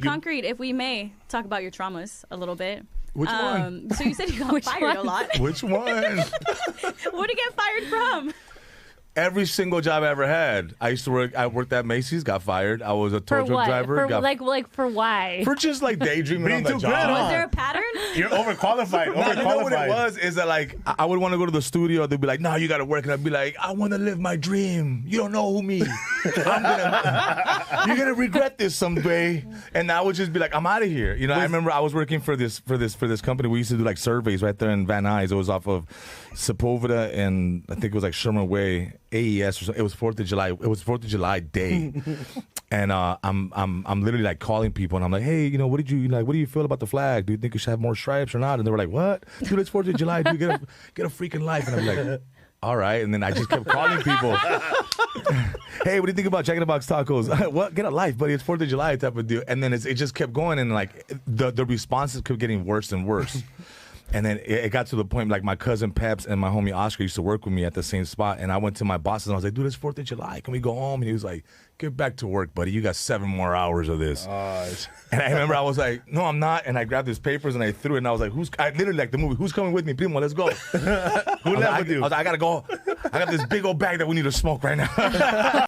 Concrete, if we may talk about your traumas a little bit. Which one? So you said you got fired a lot. Which one? What did you get fired from? Every single job I ever had. I worked at Macy's, got fired. I was a tow truck driver. For why? For just like daydreaming on the job. Was there a pattern? You're overqualified. You know what it was? Is that like I would want to go to the studio. They'd be like, "No, you got to work," and I'd be like, "I want to live my dream. You don't know who me. You're gonna regret this someday." And I would just be like, "I'm out of here." You know, I remember I was working for this company. We used to do like surveys right there in Van Nuys. It was off of Sepulveda and I think it was like Sherman Way. AES or something. It was 4th of July. It was 4th of July day, and I'm literally like calling people, and I'm like, hey, what do you feel about the flag? Do you think it should have more stripes or not? And they were like, what? Dude, it's 4th of July. Dude, get a freaking life. And I'm like, all right. And then I just kept calling people. Hey, what do you think about Jack in the Box tacos? What? Get a life, buddy. It's 4th of July type of deal. And then it just kept going, and like the responses kept getting worse and worse. And then it got to the point, like my cousin Peps and my homie Oscar used to work with me at the same spot. And I went to my bosses and I was like, dude, it's 4th of July. Can we go home? And he was like, get back to work, buddy. You got 7 more hours of this. And I remember I was like, no, I'm not. And I grabbed his papers and I threw it. And I was like, I literally like the movie, who's coming with me? Primo, let's go. Who left with you? I was like, I got to go. I got this big old bag that we need to smoke right now.